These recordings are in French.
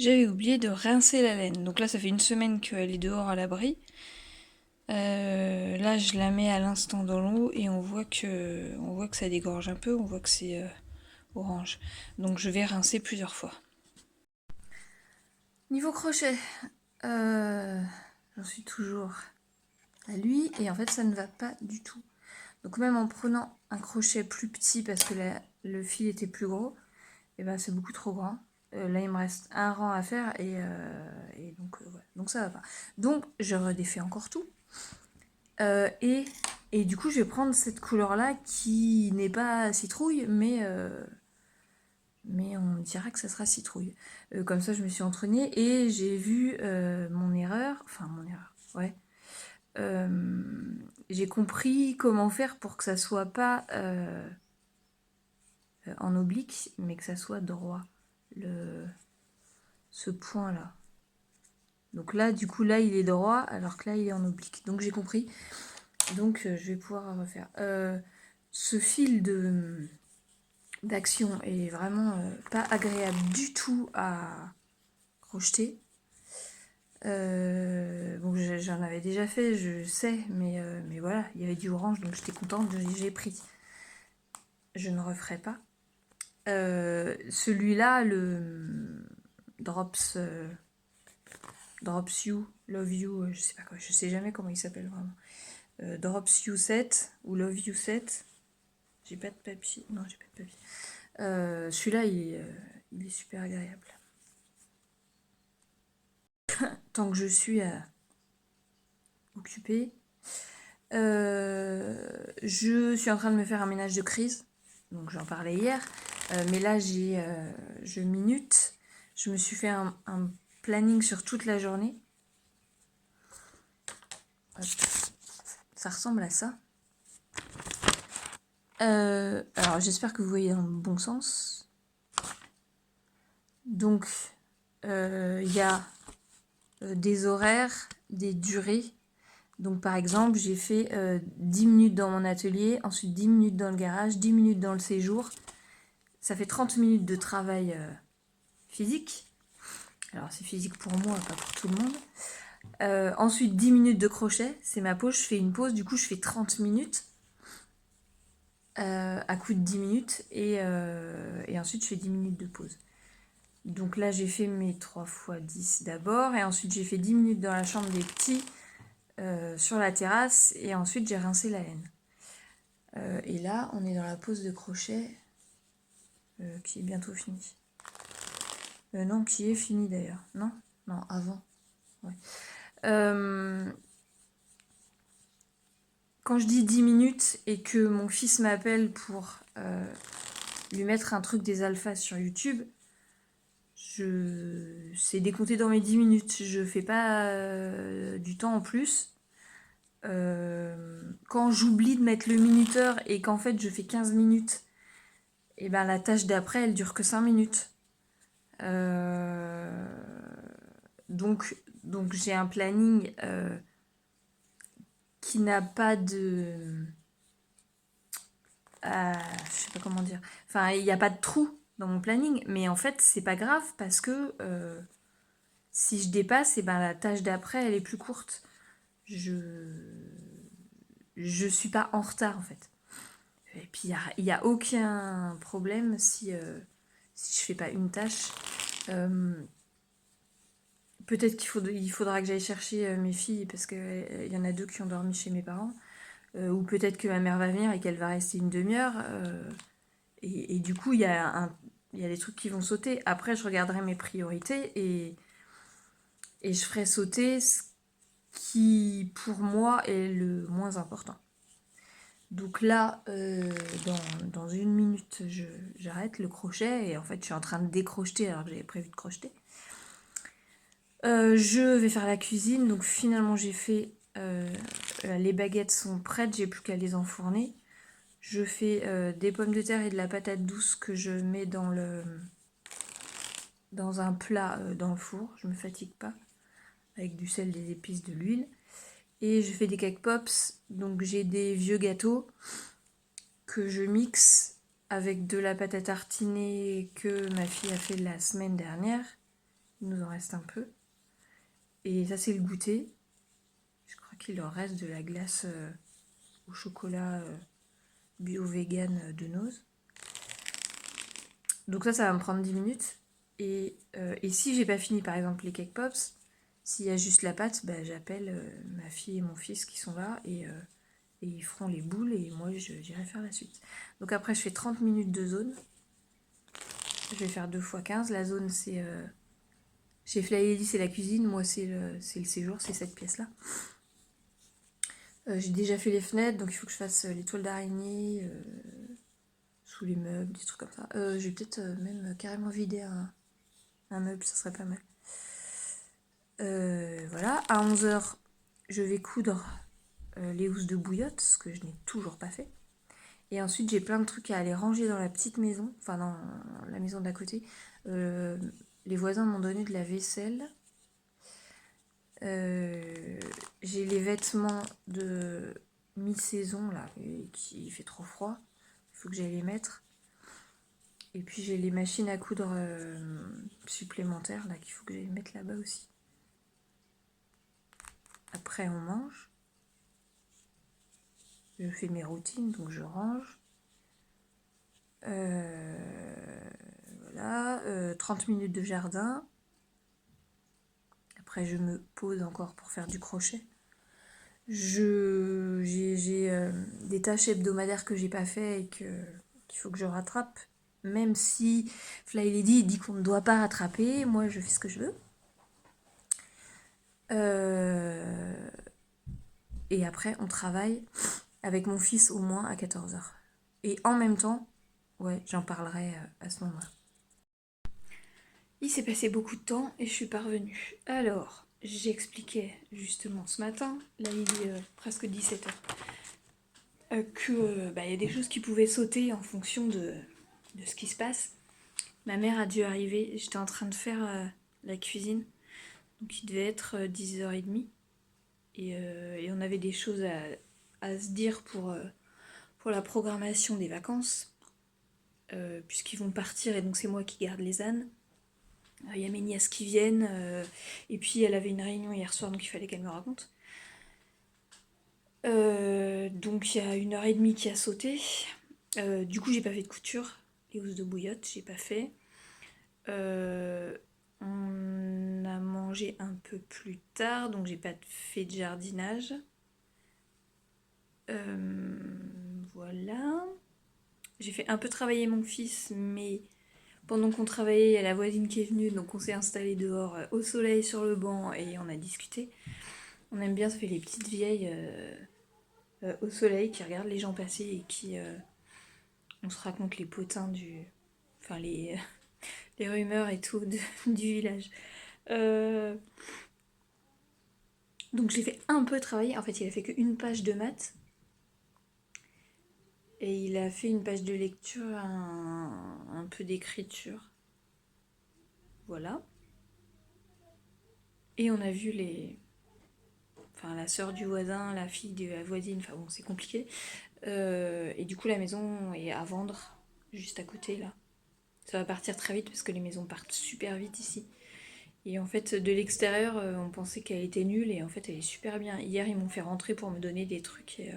J'avais oublié de rincer la laine. Donc là, ça fait une semaine qu'elle est dehors à l'abri. Là, je la mets à l'instant dans l'eau et on voit que ça dégorge un peu, on voit que c'est orange. Donc je vais rincer plusieurs fois. Niveau crochet, j'en suis toujours à lui et en fait ça ne va pas du tout. Donc même en prenant un crochet plus petit parce que le fil était plus gros, et ben c'est beaucoup trop grand. Là il me reste un rang à faire et donc ça va pas. Donc je redéfais encore tout. Et du coup je vais prendre cette couleur là qui n'est pas citrouille mais on dira que ça sera citrouille. Comme ça je me suis entraînée et j'ai vu mon erreur, ouais. J'ai compris comment faire pour que ça soit pas en oblique, mais que ça soit droit, ce point là. Donc là, du coup, là, il est droit, alors que là, il est en oblique. Donc j'ai compris. Donc je vais pouvoir refaire. Ce fil d'action est vraiment pas agréable du tout à crocheter. Bon, j'en avais déjà fait, je sais, mais voilà, il y avait du orange, donc j'étais contente, j'ai pris. Je ne referai pas. Celui-là, le Drops, Drops You, Love You, je sais pas quoi, je sais jamais comment il s'appelle vraiment. Drops You 7 ou Love You 7. J'ai pas de papier. Non, j'ai pas de papier. Celui-là, il est super agréable. Tant que je suis occupée. Je suis en train de me faire un ménage de crise. Donc j'en parlais hier. Mais là, je minute. Je me suis fait un planning sur toute la journée. Hop. Ça ressemble à ça. Alors j'espère que vous voyez dans le bon sens. Donc il y a des horaires, des durées. Donc par exemple, j'ai fait 10 minutes dans mon atelier, ensuite 10 minutes dans le garage, 10 minutes dans le séjour. Ça fait 30 minutes de travail physique. Alors c'est physique pour moi, pas pour tout le monde. Ensuite 10 minutes de crochet, c'est ma pause, je fais une pause, du coup je fais 30 minutes à coup de 10 minutes et ensuite je fais 10 minutes de pause. Donc là j'ai fait mes 3 fois 10 d'abord et ensuite j'ai fait 10 minutes dans la chambre des petits sur la terrasse et ensuite j'ai rincé la laine. Et là on est dans la pause de crochet qui est bientôt finie. Non, qui est finie d'ailleurs. Non, non, avant. Ouais. Quand je dis 10 minutes et que mon fils m'appelle pour lui mettre un truc des alphas sur YouTube, c'est décompté dans mes 10 minutes. Je fais pas du temps en plus. Quand j'oublie de mettre le minuteur et qu'en fait je fais 15 minutes, et ben la tâche d'après elle dure que 5 minutes. Donc j'ai un planning qui n'a pas de... je sais pas comment dire. Enfin, il n'y a pas de trou dans mon planning, mais en fait, c'est pas grave parce que si je dépasse, et ben la tâche d'après, elle est plus courte. Je suis pas en retard en fait. Et puis il y a aucun problème si je fais pas une tâche. Peut-être il faudra que j'aille chercher mes filles parce qu'il y en a deux qui ont dormi chez mes parents. Ou peut-être que ma mère va venir et qu'elle va rester une demi-heure. Et du coup, il y a des trucs qui vont sauter. Après, je regarderai mes priorités et je ferai sauter ce qui, pour moi, est le moins important. Donc là, dans une minute, j'arrête le crochet et en fait, je suis en train de décrocheter alors que j'avais prévu de crocheter. Je vais faire la cuisine. Donc finalement, j'ai fait... les baguettes sont prêtes, j'ai plus qu'à les enfourner. Je fais des pommes de terre et de la patate douce que je mets dans un plat dans le four. Je me fatigue pas. Avec du sel, des épices, de l'huile. Et je fais des cake pops. Donc j'ai des vieux gâteaux que je mixe avec de la pâte à tartiner que ma fille a fait la semaine dernière. Il nous en reste un peu. Et ça, c'est le goûter. Je crois qu'il leur reste de la glace au chocolat bio-vegan de Nose. Donc ça va me prendre 10 minutes. Et si j'ai pas fini, par exemple, les cake pops, s'il y a juste la pâte, bah, j'appelle ma fille et mon fils qui sont là et ils feront les boules et moi j'irai faire la suite. Donc après, je fais 30 minutes de zone. Je vais faire 2 x 15. La zone, c'est... chez Fly Lady, c'est la cuisine. Moi, c'est le séjour, c'est cette pièce-là. J'ai déjà fait les fenêtres, donc il faut que je fasse les toiles d'araignée sous les meubles, des trucs comme ça. Je vais peut-être même carrément vider un meuble, ça serait pas mal. Voilà, à 11h, je vais coudre les housses de bouillotte, ce que je n'ai toujours pas fait. Et ensuite, j'ai plein de trucs à aller ranger dans la petite maison, enfin dans la maison d'à côté. Les voisins m'ont donné de la vaisselle. J'ai les vêtements de mi-saison, là, qui fait trop froid. Il faut que j'aille les mettre. Et puis j'ai les machines à coudre supplémentaires, là, qu'il faut que j'aille mettre là-bas aussi. Après, on mange. Je fais mes routines, donc je range. Voilà, 30 minutes de jardin. Après, je me pose encore pour faire du crochet. J'ai des tâches hebdomadaires que j'ai pas fait et qu'il faut que je rattrape. Même si Fly Lady dit qu'on ne doit pas rattraper, moi je fais ce que je veux. Et après, on travaille avec mon fils au moins à 14h. Et en même temps, ouais, j'en parlerai à ce moment-là. Il s'est passé beaucoup de temps et je suis pas revenue. Alors, j'expliquais justement ce matin, là il est presque 17h, que y a des choses qui pouvaient sauter en fonction de ce qui se passe. Ma mère a dû arriver, j'étais en train de faire la cuisine, donc il devait être 10h30. Et on avait des choses à se dire pour la programmation des vacances, puisqu'ils vont partir et donc c'est moi qui garde les ânes. Il y a mes nièces qui viennent, et puis elle avait une réunion hier soir, donc il fallait qu'elle me raconte. Donc il y a 1h30 qui a sauté. Du coup, j'ai pas fait de couture. Les housses de bouillotte, j'ai pas fait. On a mangé un peu plus tard, donc j'ai pas fait de jardinage. Voilà. J'ai fait un peu travailler mon fils, mais pendant qu'on travaillait, il y a la voisine qui est venue, donc on s'est installé dehors au soleil sur le banc et on a discuté. On aime bien se faire les petites vieilles au soleil qui regardent les gens passer et qui... on se raconte les potins du... Enfin, les rumeurs et tout du village. Donc j'ai fait un peu travailler. En fait, il a fait qu'une page de maths. Et il a fait une page de lecture, un peu d'écriture. Voilà. Et on a vu enfin, la sœur du voisin, la fille de la voisine, enfin bon, c'est compliqué. Et du coup, la maison est à vendre, juste à côté, là. Ça va partir très vite parce que les maisons partent super vite ici. Et en fait, de l'extérieur, on pensait qu'elle était nulle et en fait, elle est super bien. Hier, ils m'ont fait rentrer pour me donner des trucs et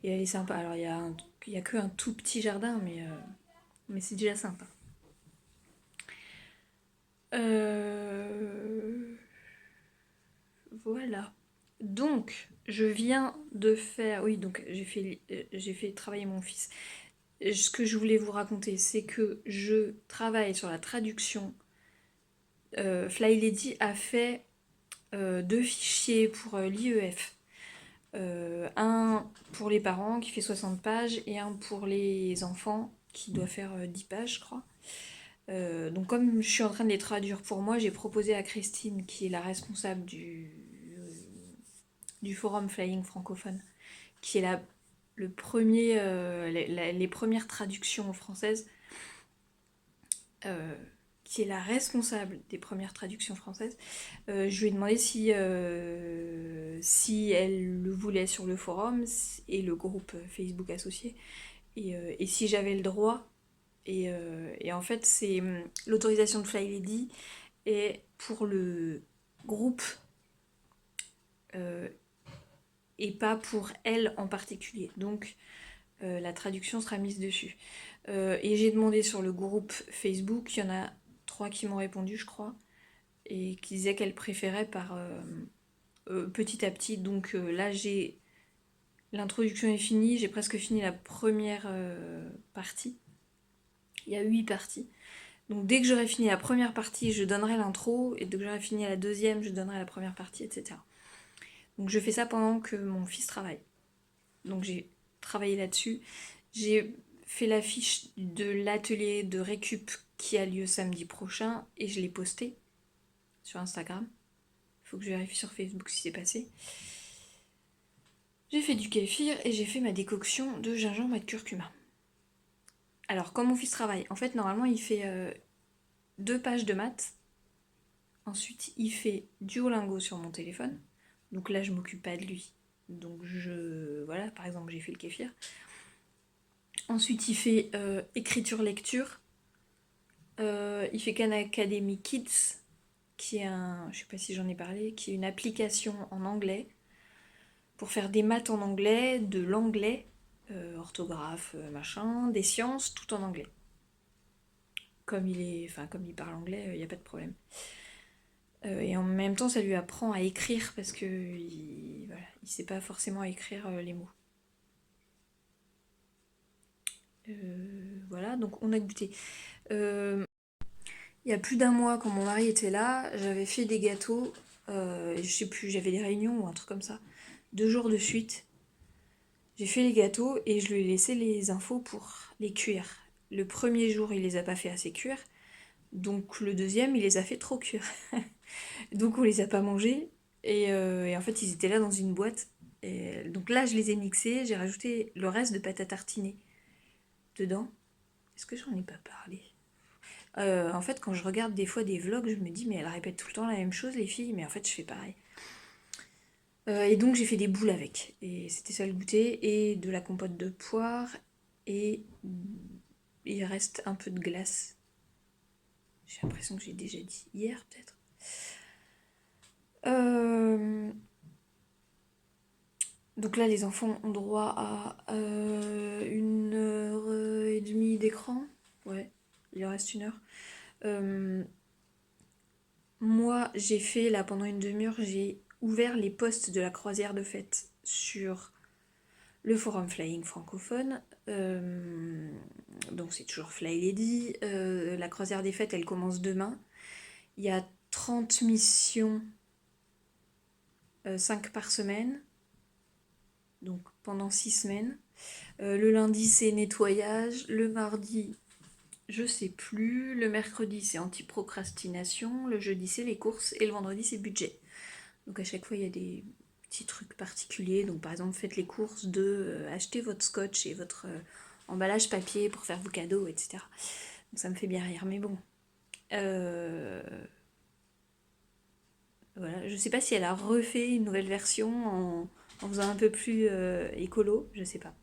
elle est sympa. Alors, il y a que un tout petit jardin, mais c'est déjà sympa. Voilà. Donc, je viens de faire... Oui, donc j'ai fait travailler mon fils. Ce que je voulais vous raconter, c'est que je travaille sur la traduction. Fly Lady a fait 2 fichiers pour l'IEF. Un pour les parents qui fait 60 pages et un pour les enfants qui doit faire 10 pages, je crois. Donc comme je suis en train de les traduire pour moi, j'ai proposé à Christine, qui est la responsable du forum Flying francophone, qui est le premier, les premières traductions françaises, qui est la responsable des premières traductions françaises. Je lui ai demandé si elle le voulait sur le forum et le groupe Facebook associé, et si j'avais le droit. Et en fait, c'est l'autorisation de Fly Lady, et pour le groupe et pas pour elle en particulier. Donc la traduction sera mise dessus. Et j'ai demandé sur le groupe Facebook, il y en a 3 qui m'ont répondu, je crois, et qui disaient qu'elles préféraient par petit à petit. Donc là, l'introduction est finie, j'ai presque fini la première partie. Il y a 8 parties. Donc dès que j'aurai fini la première partie, je donnerai l'intro, et dès que j'aurai fini la deuxième, je donnerai la première partie, etc. Donc je fais ça pendant que mon fils travaille. Donc j'ai travaillé là-dessus. J'ai fait l'affiche de l'atelier de récup qui a lieu samedi prochain, et je l'ai posté sur Instagram. Il faut que je vérifie sur Facebook si c'est passé. J'ai fait du kéfir et j'ai fait ma décoction de gingembre et de curcuma. Alors, quand mon fils travaille, en fait, normalement, il fait 2 pages de maths. Ensuite, il fait Duolingo sur mon téléphone. Donc là, je m'occupe pas de lui. Donc voilà, par exemple, j'ai fait le kéfir. Ensuite, il fait écriture-lecture. Il fait Khan Academy Kids, qui est je sais pas si j'en ai parlé, qui est une application en anglais pour faire des maths en anglais, de l'anglais, orthographe, machin, des sciences, tout en anglais. Comme il parle anglais, il n'y a pas de problème. Et en même temps, ça lui apprend à écrire parce que il sait pas forcément écrire les mots. Voilà, donc on a goûté. Il y a plus d'un mois, quand mon mari était là, j'avais fait des gâteaux. Je sais plus, j'avais des réunions ou un truc comme ça. 2 jours de suite. J'ai fait les gâteaux et je lui ai laissé les infos pour les cuire. Le premier jour, il les a pas fait assez cuire. Donc le deuxième, il les a fait trop cuire. Donc on les a pas mangés. Et en fait, ils étaient là dans une boîte. Et donc là, je les ai mixés. J'ai rajouté le reste de pâte à tartiner dedans. Est-ce que j'en ai pas parlé? En fait, quand je regarde des fois des vlogs, je me dis, mais elles répètent tout le temps la même chose, les filles. Mais en fait, je fais pareil. Et donc, j'ai fait des boules avec. Et c'était ça le goûter. Et de la compote de poire. Et il reste un peu de glace. J'ai l'impression que j'ai déjà dit hier, peut-être. Donc là, les enfants ont droit à 1h30 d'écran. Ouais, il leur reste 1 heure. Moi, j'ai fait, là, pendant une demi-heure, j'ai ouvert les posts de la croisière de fête sur le forum Flying francophone. Donc c'est toujours Fly Lady. La croisière des fêtes, elle commence demain. Il y a 30 missions, 5 par semaine. Donc pendant 6 semaines. Le lundi, c'est nettoyage. Le mardi, je sais plus. Le mercredi, c'est anti-procrastination. Le jeudi, c'est les courses. Et le vendredi, c'est budget. Donc à chaque fois, il y a des petits trucs particuliers. Donc par exemple, faites les courses de acheter votre scotch et votre emballage papier pour faire vos cadeaux, etc. Donc ça me fait bien rire. Mais bon. Voilà. Je sais pas si elle a refait une nouvelle version en faisant un peu plus écolo. Je sais pas.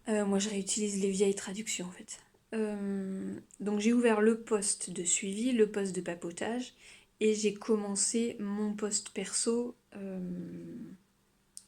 Moi, je réutilise les vieilles traductions en fait. Donc j'ai ouvert le post de suivi, le post de papotage, et j'ai commencé mon post perso.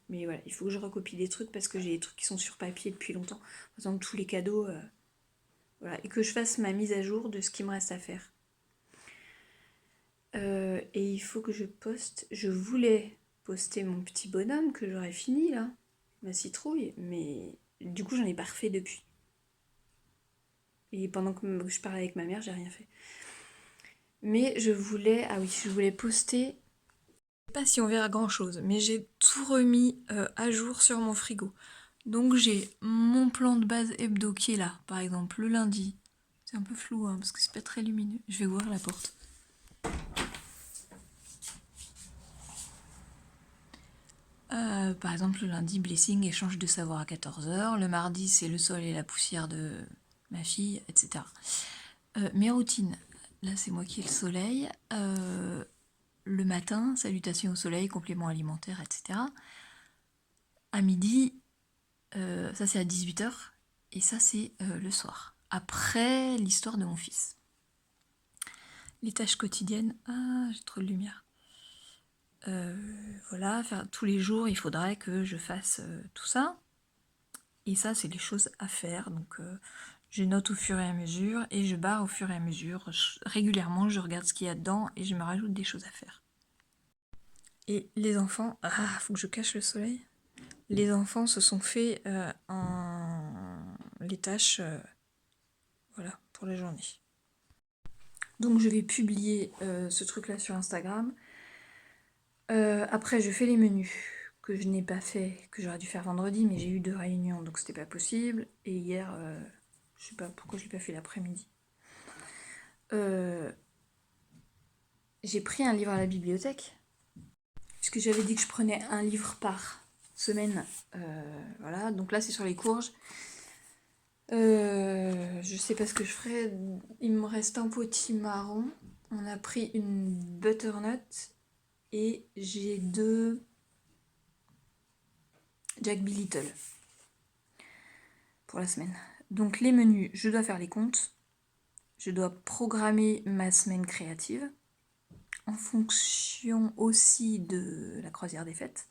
Mais voilà, il faut que je recopie des trucs parce que j'ai des trucs qui sont sur papier depuis longtemps. Par exemple, tous les cadeaux. Voilà, et que je fasse ma mise à jour de ce qui me reste à faire. Et il faut que je poste. Je voulais poster mon petit bonhomme que j'aurais fini là, ma citrouille, mais du coup j'en ai pas refait depuis. Et pendant que je parlais avec ma mère, j'ai rien fait. Mais je voulais, ah oui, je voulais poster. Je sais pas si on verra grand chose, mais j'ai tout remis à jour sur mon frigo. Donc j'ai mon plan de base hebdo qui est là, par exemple le lundi. C'est un peu flou hein, parce que c'est pas très lumineux. Je vais ouvrir la porte. Par exemple, le lundi, Blessing échange de savoir à 14h. Le mardi, c'est le sol et la poussière de ma fille, etc. Mes routines. Là, c'est moi qui ai le soleil. Le matin, salutations au soleil, compléments alimentaires, etc. À midi, ça c'est à 18h. Et ça, c'est le soir. Après l'histoire de mon fils. les tâches quotidiennes. Ah, j'ai trop de lumière. Voilà, tous les jours, il faudrait que je fasse tout ça. Et ça, c'est les choses à faire. Donc, je note au fur et à mesure et je barre au fur et à mesure. Régulièrement, je regarde ce qu'il y a dedans et je me rajoute des choses à faire. Et les enfants, faut que je cache le soleil. Les enfants se sont fait les tâches, voilà, pour la journée. Donc, je vais publier ce truc-là sur Instagram. Après, je fais les menus que je n'ai pas fait, que j'aurais dû faire vendredi, mais j'ai eu 2 réunions, donc c'était pas possible. Et hier, je sais pas pourquoi je l'ai pas fait l'après-midi. J'ai pris un livre à la bibliothèque, puisque j'avais dit que je prenais un livre par semaine. Voilà, donc là c'est sur les courges. Je sais pas ce que je ferai. Il me reste un potimarron. On a pris une butternut et j'ai 2 Jack B. Little pour la semaine. Donc les menus, je dois faire les comptes. Je dois programmer ma semaine créative en fonction aussi de la croisière des fêtes.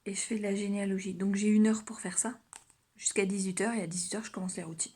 Et je fais de la généalogie. Donc j'ai 1 heure pour faire ça, jusqu'à 18h, et à 18h je commence les routines.